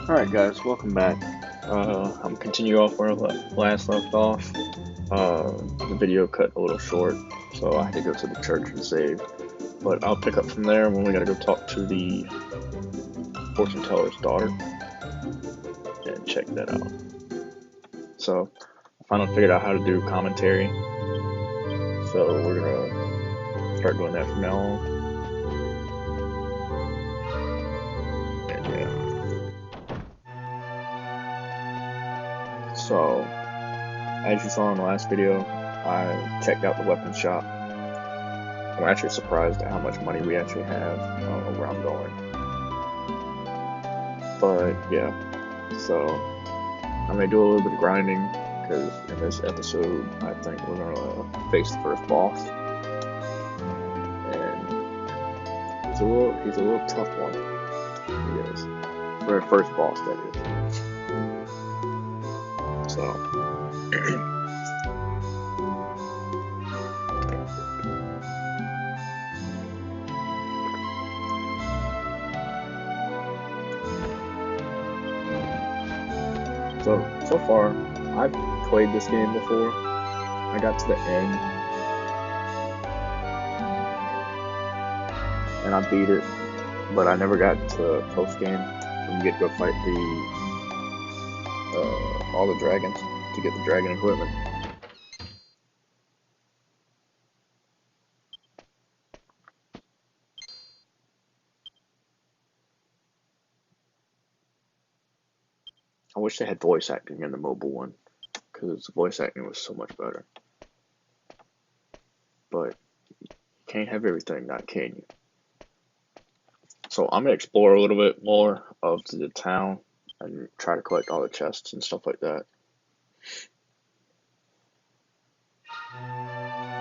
Alright guys, welcome back. I'm continue off where I last left off. The video cut a little short, so I had to go to the church and save. But I'll pick up from there when we gotta go talk to the fortune teller's daughter and check that out. So I finally figured out how to do commentary, so we're gonna start doing that from now on. And yeah. So as you saw in the last video, I checked out the weapons shop. I'm actually surprised at how much money we actually have. I don't know where I'm going. But yeah, so I'm gonna do a little bit of grinding because in this episode, I think we're gonna face the first boss, and he's a little tough one. He is for the first boss, that is. So. So far, I've played this game before. I got to the end, and I beat it, but I never got to post game when you get to go fight all the dragons to get the dragon equipment. I wish they had voice acting in the mobile one, because the voice acting was so much better. But you can't have everything, not can you? So I'm gonna explore a little bit more of the town and try to collect all the chests and stuff like that.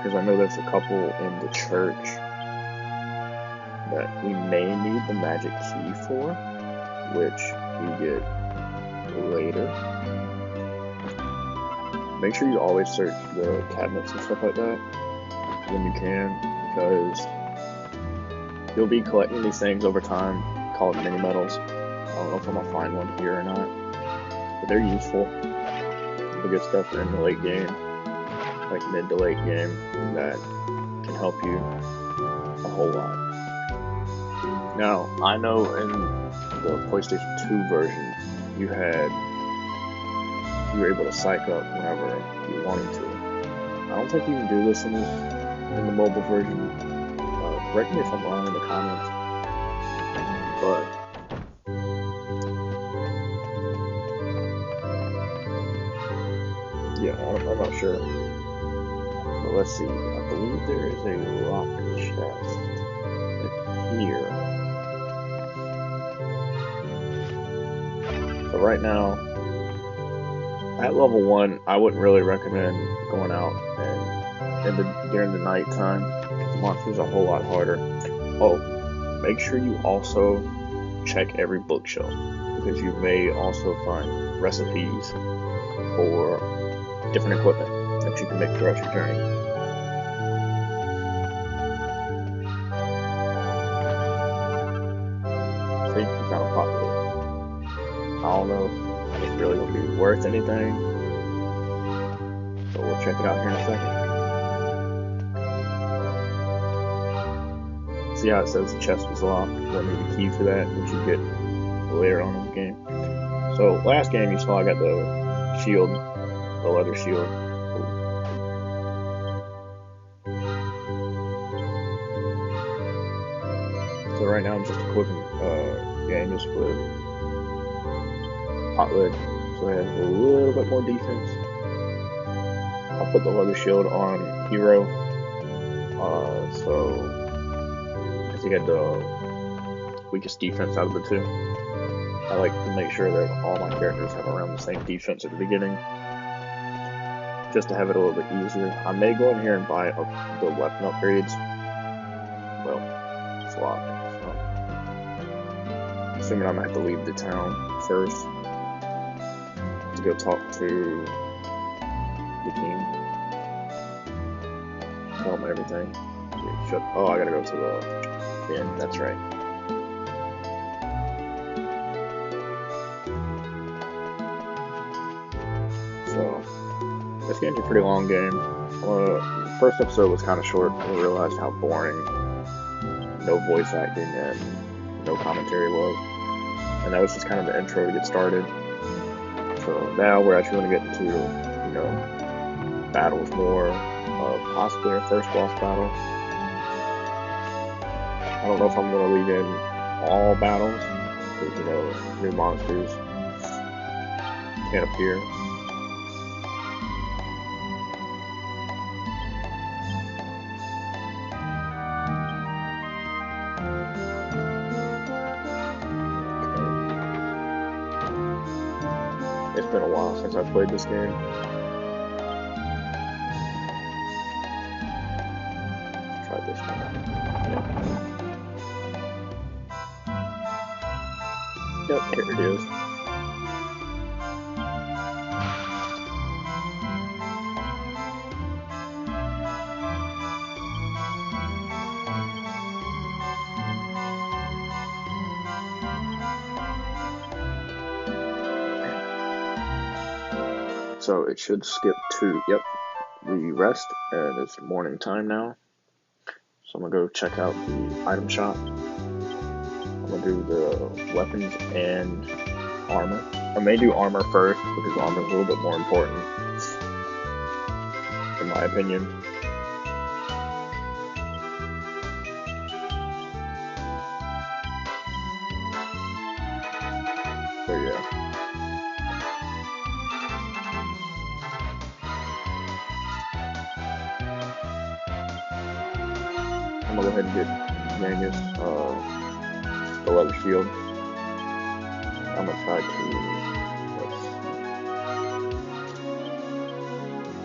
Because I know there's a couple in the church that we may need the magic key for, which we get later. Make sure you always search the cabinets and stuff like that when you can, because you'll be collecting these things over time called mini medals. I don't know if I'm gonna find one here or not, but they're useful. You'll get stuff in the late game, like mid to late game, that can help you a whole lot. Now, I know in the PlayStation 2 version, you were able to psych up whenever you wanted to. I don't think you can do this in the mobile version. Correct me if I'm wrong in the comments, but yeah, I'm not sure. But let's see. I believe there is a locked chest here. But right now, at level 1, I wouldn't really recommend going out and during the night time. The monsters are a whole lot harder. Oh, make sure you also check every bookshelf, because you may also find recipes for different equipment that you can make throughout your journey. See, you found a poplar. I don't know if it's really going to be worth anything, but we'll check it out here in a second. See how it says the chest was locked? We'll need a key for that, which you get later on in the game. So last game you saw I got the shield, the leather shield. So right now I'm just equipping Daniels with hot lid, so it has a little bit more defense. I'll put the leather shield on Hero, so he had the weakest defense out of the two. I like to make sure that all my characters have around the same defense at the beginning, just to have it a little bit easier. I may go in here and buy the weapon upgrades. Well, it's locked, so assuming I'm gonna have to leave the town first to go talk to the king, tell him everything. Oh, I gotta go to the inn, that's right. So this game's a pretty long game. The first episode was kind of short. I realized how boring no voice acting and no commentary was. And that was just kind of the intro to get started. So now we're actually going to get into, you know, battles more of possibly our first boss battle. I don't know if I'm going to leave in all battles, because, you know, new monsters can appear. It's been a while since I played this game. Let's try this one. Yep, here it is. So it should skip to, yep, we rest, and it's morning time now. So I'm gonna go check out the item shop. I'm gonna do the weapons and armor. I may do armor first, because armor is a little bit more important, in my opinion. So yeah. I'm gonna go ahead and get Magnus, the leather shield. I'm gonna try to,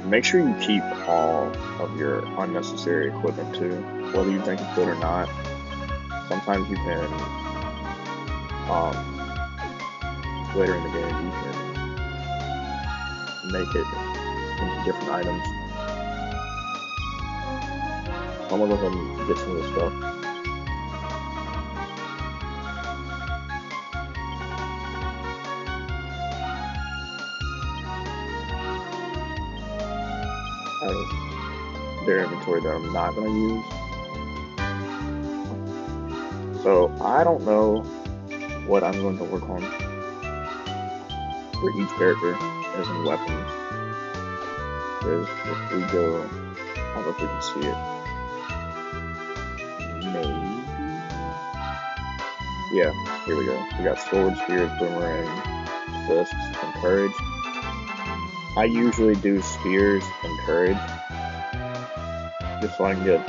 make sure you keep all of your unnecessary equipment too, whether you think it's good or not. Sometimes you can, later in the game, you can make it into different items. I'm gonna go ahead and get some of this stuff. I have their inventory that I'm not gonna use. So I don't know what I'm going to work on for each character as in weapons. Because if we go, I don't know if we can see it. Maybe. Yeah, here we go. We got sword, spears, boomerang, fists, and courage. I usually do spears and courage, just so I can get,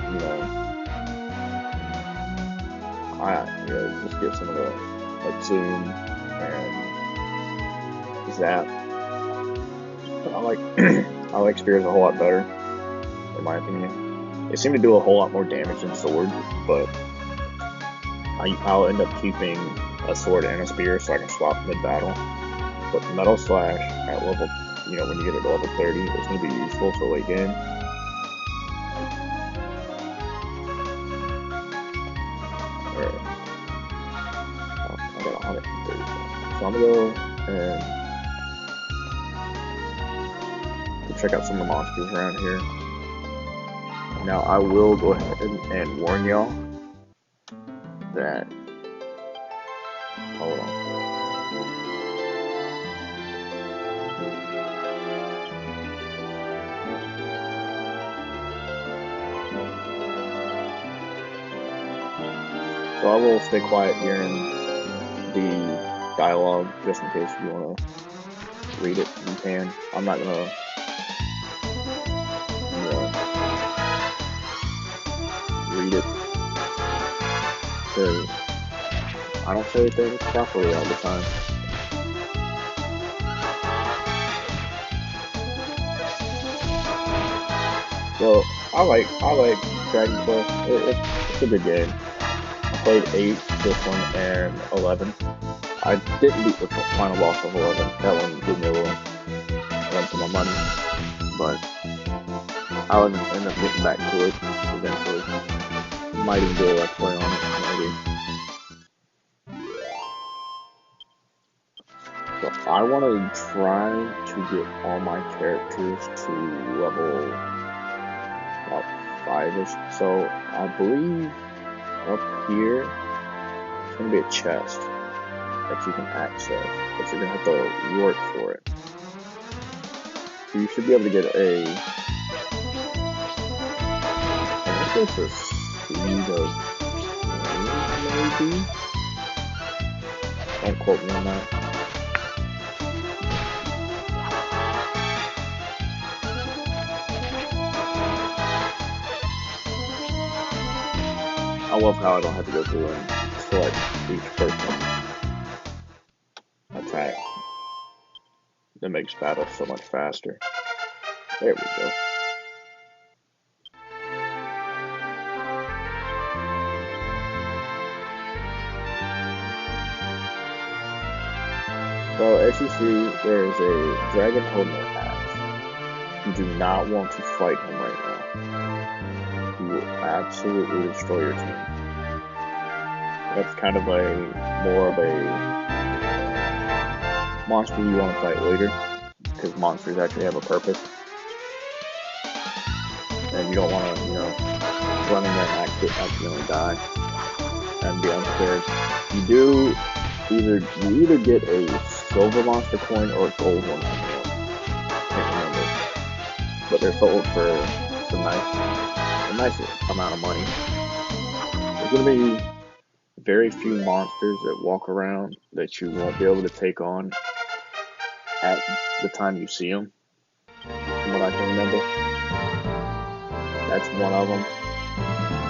just get some of the, like, zoom and zap. But I like spears a whole lot better, in my opinion. They seem to do a whole lot more damage than swords, but I'll end up keeping a sword and a spear so I can swap mid-battle. But Metal Slash at level, when you get it to level 30, it's going to be useful for late game. Alright. I got 130. So I'm going to go and check out some of the monsters around here. Now I will go ahead and warn y'all that, hold on. So I will stay quiet during the dialogue, just in case you want to read it, you can. I'm not going to, read it, because I don't say things properly all the time. Well, I like Dragon Quest. It's a good game. I played 8, this one, and 11. I didn't beat the final boss of 11. That one gave me a little run for my money, but I'll end up getting back to it eventually. Might even do a let's play on it, maybe. So I want to try to get all my characters to level about 5-ish. So I believe up here it's going to be a chest that you can access, but you're going to have to work for it. So you should be able to get a, I think it's a speed of 20 maybe? Don't quote me on that. I love how I don't have to go through and select each person's attack. That makes battle so much faster. There we go. So as you see, there is a dragon holding an axe. You do not want to fight him right now. He will absolutely destroy your team. That's kind of more of a monster you want to fight later, because monsters actually have a purpose. And you don't want to, run in there and accidentally die and be unprepared. You either get a silver monster coin or a gold one. I can't remember, but they're sold for a nice amount of money. There's gonna be very few monsters that walk around that you won't be able to take on at the time you see them, from what I can remember. That's one of them.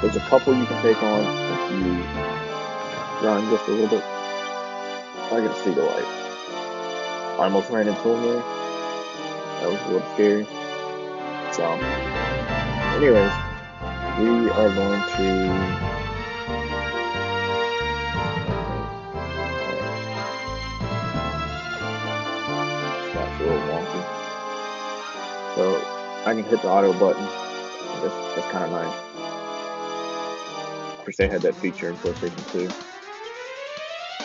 There's a couple you can take on if you run just a little bit. I can see the light. I almost ran into him there. That was a little scary. So, anyways, we are going to a little wonky. So I can hit the auto button. That's kind of nice. Of course, they had that feature in PlayStation 2.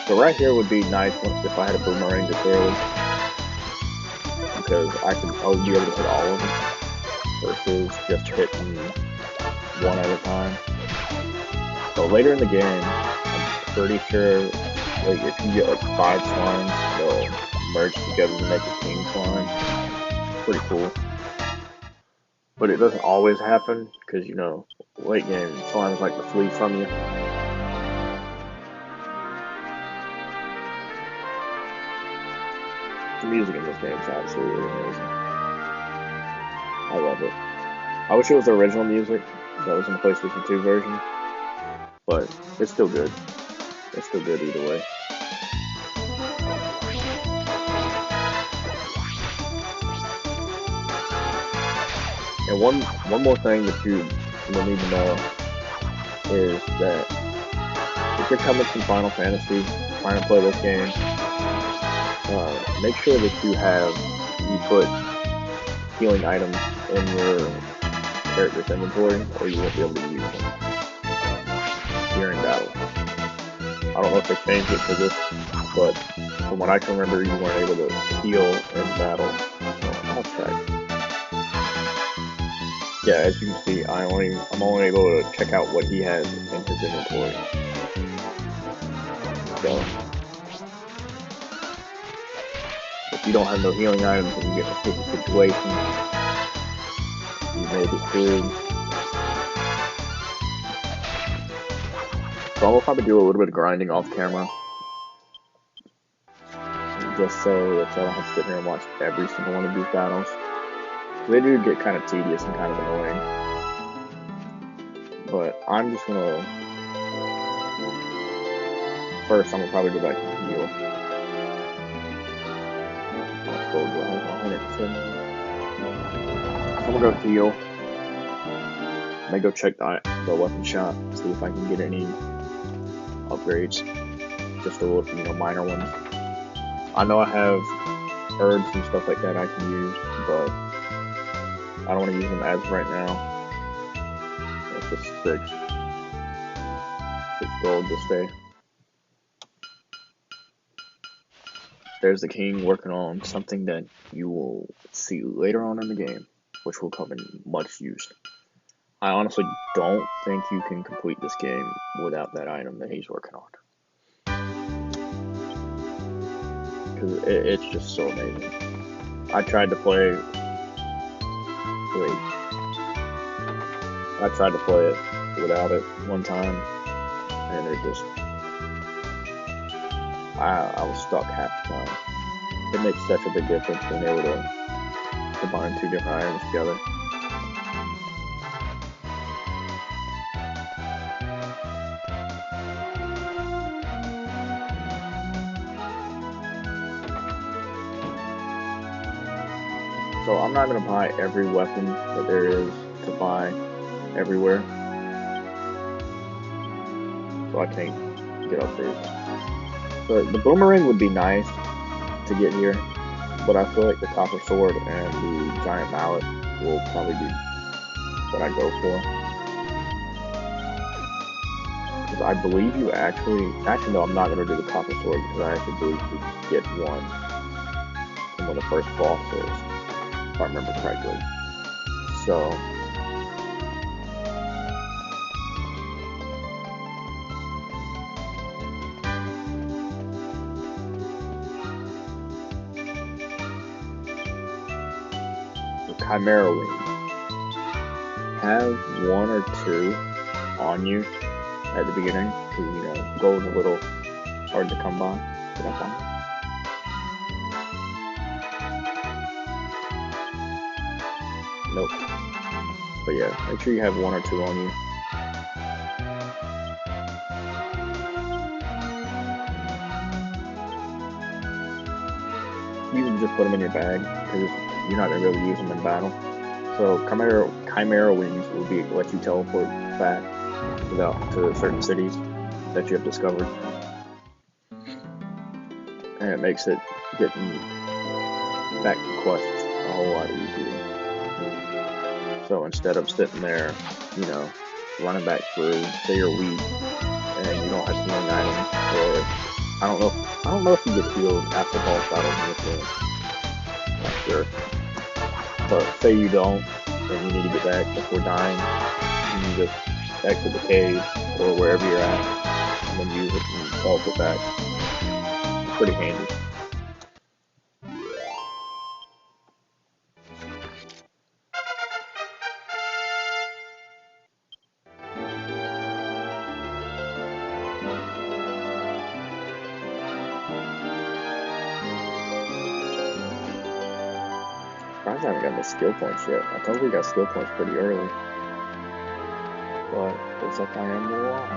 So right here would be nice if I had a boomerang this early, because I would be able to hit all of them versus just hitting one at a time. So later in the game, I'm pretty sure if you get like 5 slimes, they'll merge together to make a king slime. Pretty cool. But it doesn't always happen, because late game slimes like to flee from you. The music in this game is absolutely amazing. I love it. I wish it was the original music that was in the PlayStation 2 version, but it's still good. It's still good either way. And one more thing that you will need to know is that if you're coming from Final Fantasy, trying to play this game, make sure that you put healing items in your character's inventory, or you won't be able to use them during battle. I don't know if they changed it for this, but from what I can remember, you weren't able to heal in battle. So I'll check. Yeah, as you can see, I'm only able to check out what he has in his inventory. So if you don't have no healing items and you get in a sticky situation, you may get screwed. So I'll probably do a little bit of grinding off camera, just so that y'all don't have to sit here and watch every single one of these battles. They do get kind of tedious and kind of annoying. But I'm just gonna... First, I'm gonna probably go back and heal. I'm gonna go heal. I may go check the weapon shop, see if I can get any upgrades. Just a little, minor ones. I know I have herbs and stuff like that I can use, but I don't want to use them as of right now. That's just 6 gold to stay. there's the king working on something that you will see later on in the game, which will come in much use. I honestly don't think you can complete this game without that item that he's working on. Because it's just so amazing. I tried to play it without it one time, and it just, I was stuck half the time. It makes such a big difference being able to combine two different items together. So I'm not going to buy every weapon that there is to buy everywhere. So I can't get upgrades. But the boomerang would be nice to get here, but I feel like the copper sword and the giant mallet will probably be what I go for. Because I believe you actually no, I'm not going to do the copper sword because I actually believe you get one in one of the first bosses, if I remember correctly. So the Chimera Wings, have one or two on you at the beginning, because gold's a little hard to come by. Get up on it. Nope. But yeah, make sure you have one or two on you. You can just put them in your bag because you're not gonna be able to use them in battle. So Chimera Wings will let you teleport back to certain cities that you have discovered, and it makes it getting back to quests a whole lot easier. So instead of sitting there, running back through, say you're weak and you don't have healing items, or I don't know if you get healed after boss battles in this game. Not sure. But say you don't, and you need to get back before dying, you can just exit the cave or wherever you're at, and then use it and teleport back. It's pretty handy. I haven't gotten the skill points yet. I thought we got skill points pretty early. But looks like I am wrong.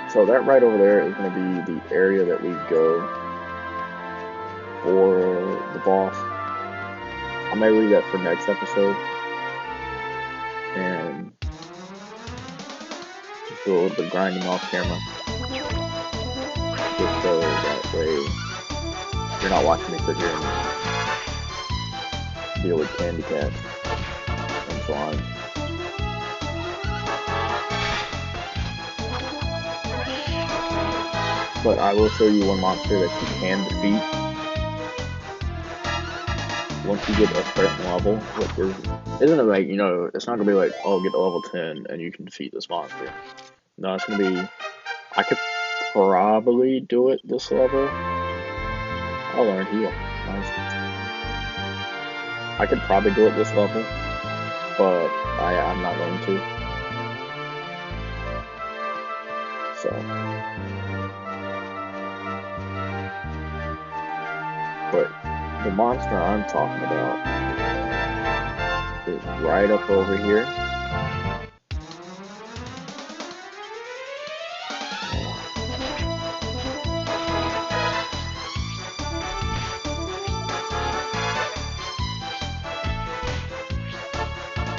So that right over there is going to be the area that we go for the boss. I may leave that for next episode. And just do a little bit of grinding off camera. Just so that way you're not watching me sit here and deal with candy cats and slime. But I will show you one monster that you can defeat once you get a certain level, which isn't it like, it's not gonna be like, oh, get to level 10 and you can defeat this monster. No, it's gonna be, I could probably do it this level. I'll learn heal. Nice. I could probably do it this level, but I'm not going to. So. But the monster I'm talking about is right up over here.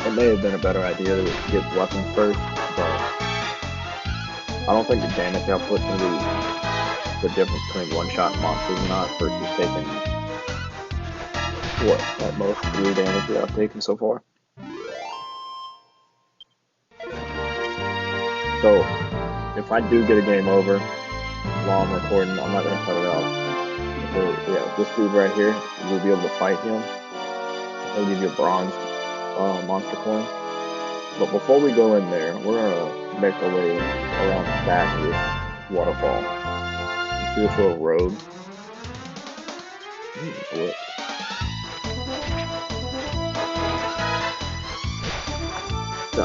It may have been a better idea to get weapons first, but I don't think the damage output is going to be the difference between one-shot monsters or not versus taking, at most 3 damage that I've taken so far. So, if I do get a game over while I'm recording, I'm not going to cut it out. yeah, this dude right here, you'll be able to fight him. He'll give you a bronze monster coin. But before we go in there, we're gonna make our way around the back of this waterfall. You see this little road? What? So,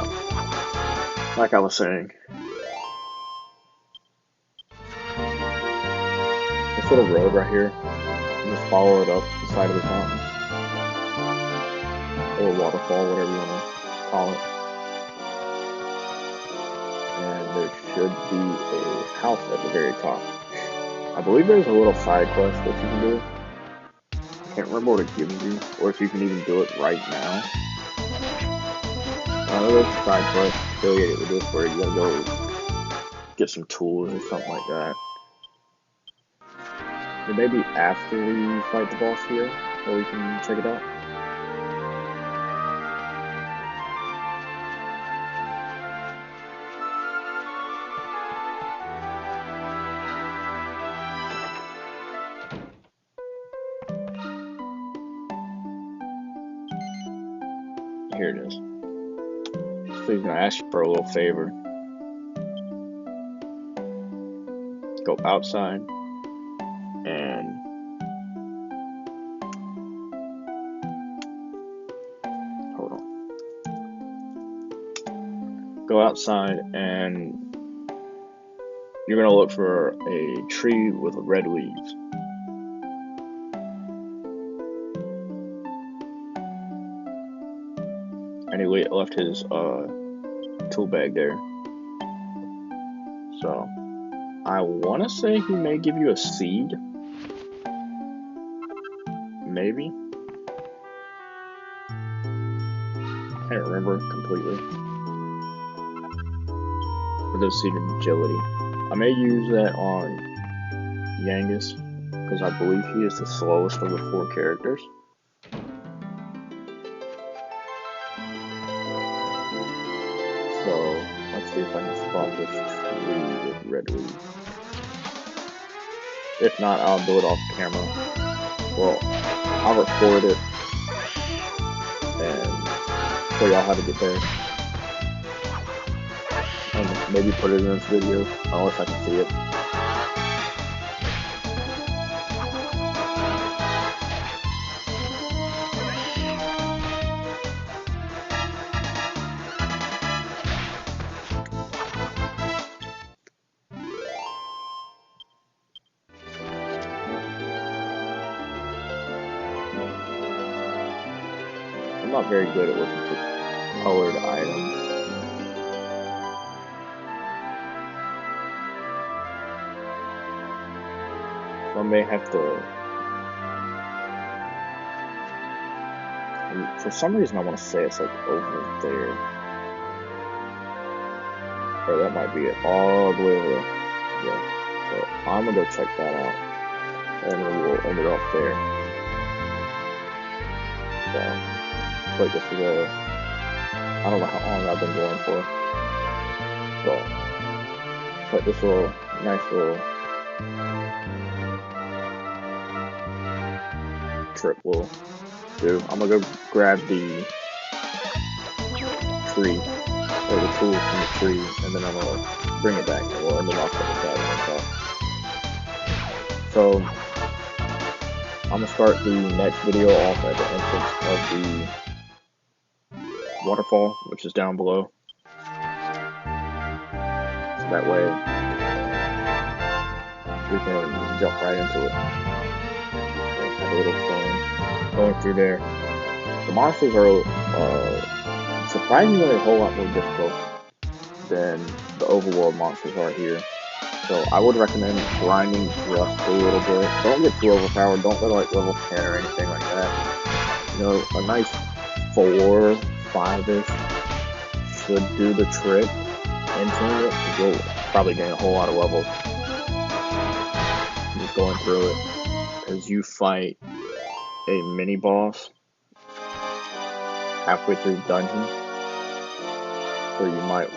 like I was saying, this little road right here, you just follow it up the side of this mountain, or waterfall, whatever you want to call it. And there should be a house at the very top. I believe there's a little side quest that you can do. I can't remember what it gives you, or if you can even do it right now. I know there's a side quest affiliated with this where you gotta go get some tools or something like that. It may be after we fight the boss here, or we can check it out. Here it is. So he's gonna ask you for a little favor. Go outside and hold on. Go outside and you're gonna look for a tree with red leaves. And he left his tool bag there. So I want to say he may give you a seed. Maybe. Can't remember completely. For the seed of agility. I may use that on Yangus, because I believe he is the slowest of the 4 characters. So let's see if I can spot this tree with red leaves. If not, I'll do it off camera. Well, I'll record it and show y'all how to get there. And maybe put it in this video, unless I can see it. I'm not very good at looking for colored items. So I may have to... For some reason I want to say it's like over there. Or that might be it. All the way over there. Yeah. So I'm gonna go check that out. And then we'll end it off there. So... Like this is I don't know how long I've been going for, but this little nice little trip will do. I'm gonna go grab the tree, or the tools from the tree, and then I'm gonna bring it back and we'll end it off with that. So I'm gonna start the next video off at the entrance of the waterfall, which is down below. So that way we can jump right into it. So have a little fun going through there. The monsters are surprisingly a whole lot more difficult than the overworld monsters are here. So I would recommend grinding just a little bit. Don't get too overpowered. Don't go to like level 10 or anything like that. You know, a nice 4, 5-ish should do the trick into it, because you'll probably gain a whole lot of levels just going through it, because you fight a mini boss halfway through the dungeon, so you might,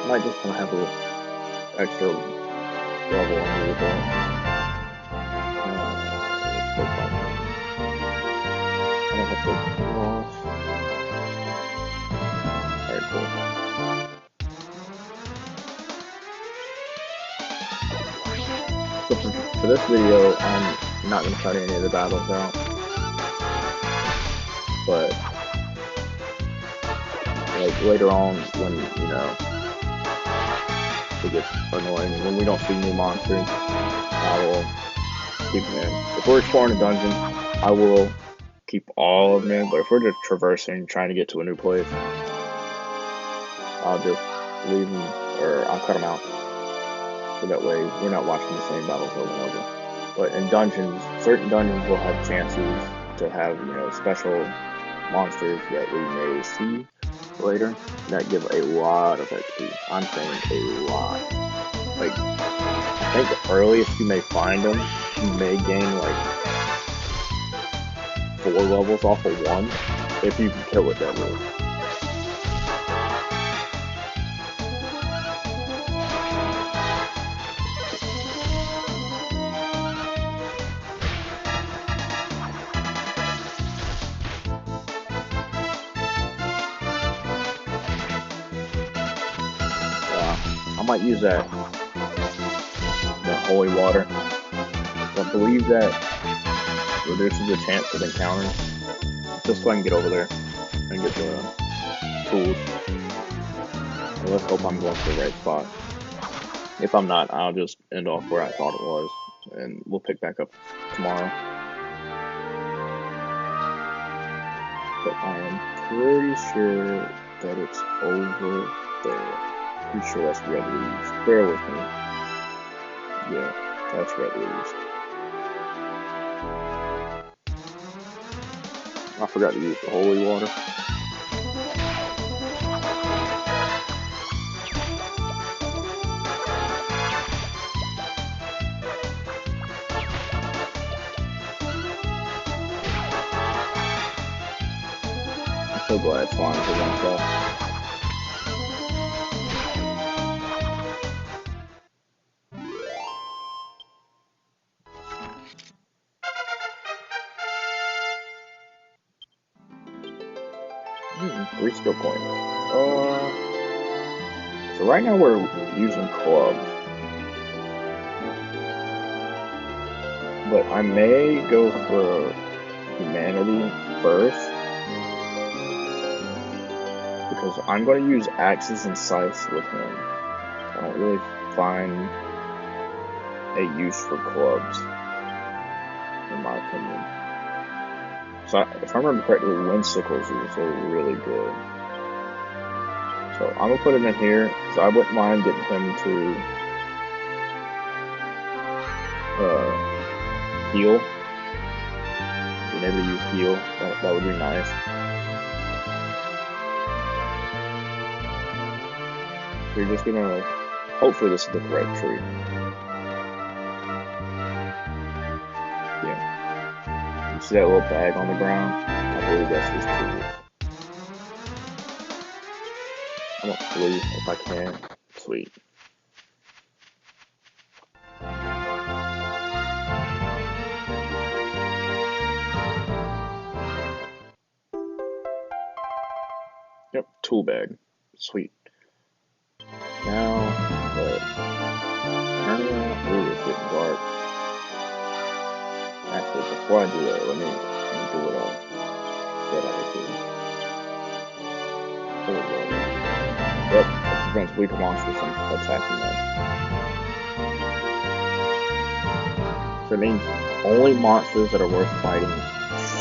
might just want to have a little extra level under your belt. So for this video, I'm not gonna cut any of the battles out, but like later on when it gets annoying when we don't see new monsters, I will keep them in. If we're exploring a dungeon, I will keep all of them in, but if we're just traversing, trying to get to a new place, I'll just leave them, or I'll cut them out. So that way we're not watching the same battles over and over. But in dungeons, certain dungeons will have chances to have, special monsters that we may see later that give a lot of XP. I'm saying a lot. Like, I think the earliest you may find them, you may gain like 4 levels off of 1 if you can kill it that way. I might use the holy water. I believe that reduces the chance of encounters, just so I can get over there and get the tools. So let's hope I'm going to the right spot. If I'm not, I'll just end off where I thought it was, and we'll pick back up tomorrow. But I am pretty sure that it's over there. Pretty sure that's red leaves. Bear with me. Yeah, that's red leaves. I forgot to use the holy water. I'm so glad flying for one stuff. Three skill points. So right now we're using clubs, but I may go for humanity first because I'm going to use axes and scythes with him. I don't really find a use for clubs, in my opinion. So if I remember correctly, wind sickles is really good. So I'm gonna put it in here because I wouldn't mind getting him to heal. Being able to use heal, that would be nice. So you're just gonna, hopefully this is the correct tree. Yeah. You see that little bag on the ground? I believe that's his tool. I'm gonna flee if I can. Sweet. Yep, tool bag. Sweet. Now, turn around. Ooh, it's getting dark. Actually, before I do that, let me do what I said I would do. Oh, Lord. Yep, it prevents weaker monsters from attacking them. So it means only monsters that are worth fighting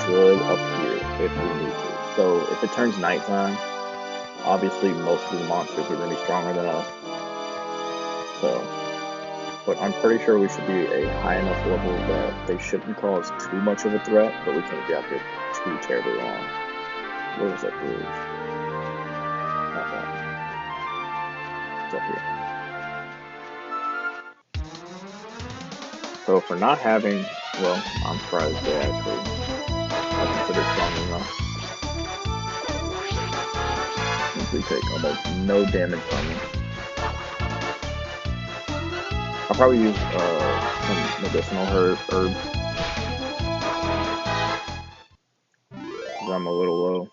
should appear if we need to. So if it turns nighttime, obviously most of the monsters are going to be stronger than us. So, but I'm pretty sure we should be a high enough level that they shouldn't cause too much of a threat, but we can't be out there too terribly long. Where was that bridge? Not that one. It's up here. So for not having, well, I'm surprised they actually are considered strong enough. Simply take almost no damage from them. I'll probably use some medicinal herbs. Because I'm a little low.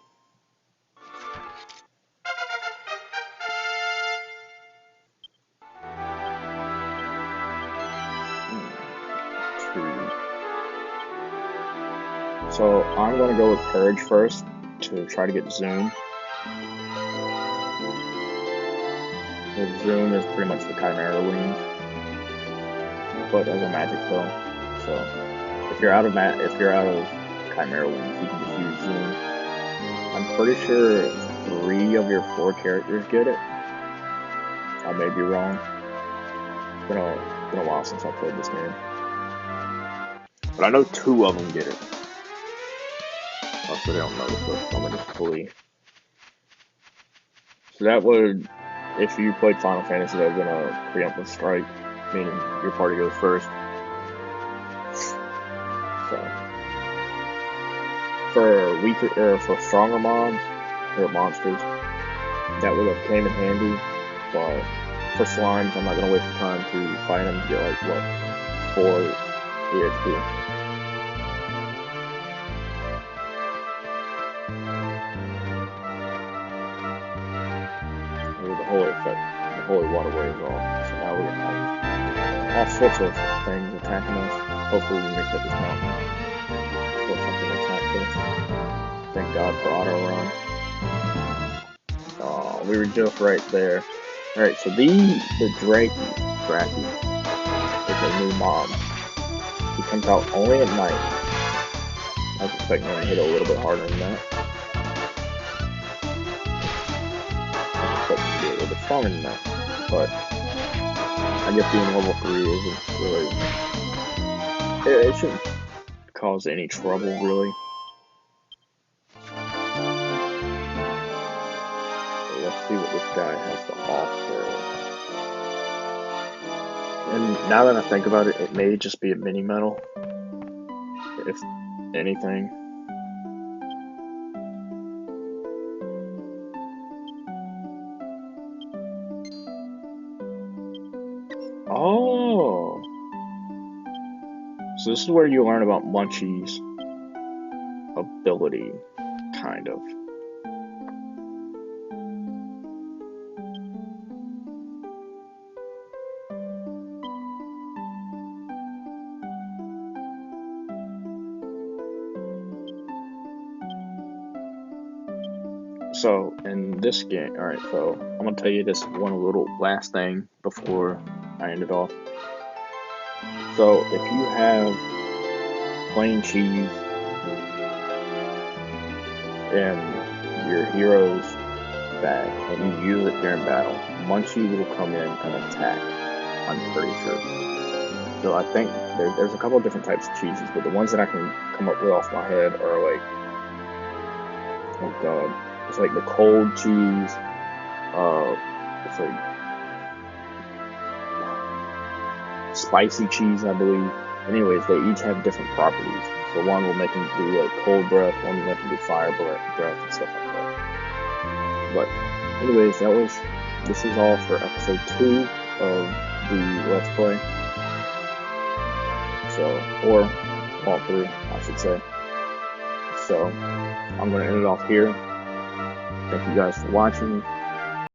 So I'm going to go with Purge first to try to get Zoom. The Zoom is pretty much the Chimera Wings, but as a magic spell. So if you're out of Chimera Wings, you can just use Zoom. I'm pretty sure 3 of your 4 characters get it. I may be wrong. It's been a while since I played this game, but I know 2 of them get it. Also, they don't know this, so I'm gonna just fully. So that would, if you played Final Fantasy, that would have been a preemptive strike, meaning your party goes first. So for stronger mobs or monsters, that would have came in handy. But for slimes, I'm not gonna waste the time to fight them to get like what 4 EXP. The holy water wears off. So now we have all sorts of things attacking us. Hopefully we make it this mountain before something attacks us. Thank God for auto run. Oh, we were just right there. Alright, so the Draki is a new mob. He comes out only at night. I was expecting him to hit a little bit harder than that. I was expecting him to be a little bit stronger than that. But I guess being level 3 isn't really. It shouldn't cause any trouble, really. So let's see what this guy has to offer. And now that I think about it, it may just be a mini medal, if anything. Oh! So this is where you learn about Munchie's ability, kind of. So, in this game, alright, so I'm gonna tell you this one little last thing before I end it off. So, if you have plain cheese in your hero's bag and you use it during battle, Munchie will come in and attack, I'm pretty sure. So I think there's a couple of different types of cheeses, but the ones that I can come up with off my head are like, oh god, it's like the cold cheese, it's like spicy cheese, I believe. Anyways, they each have different properties. So one will make them do like cold breath, one will make them do fire breath and stuff like that. But anyways, this is all for episode 2 of the Let's Play. So, or walkthrough, I should say. So, I'm going to end it off here. Thank you guys for watching.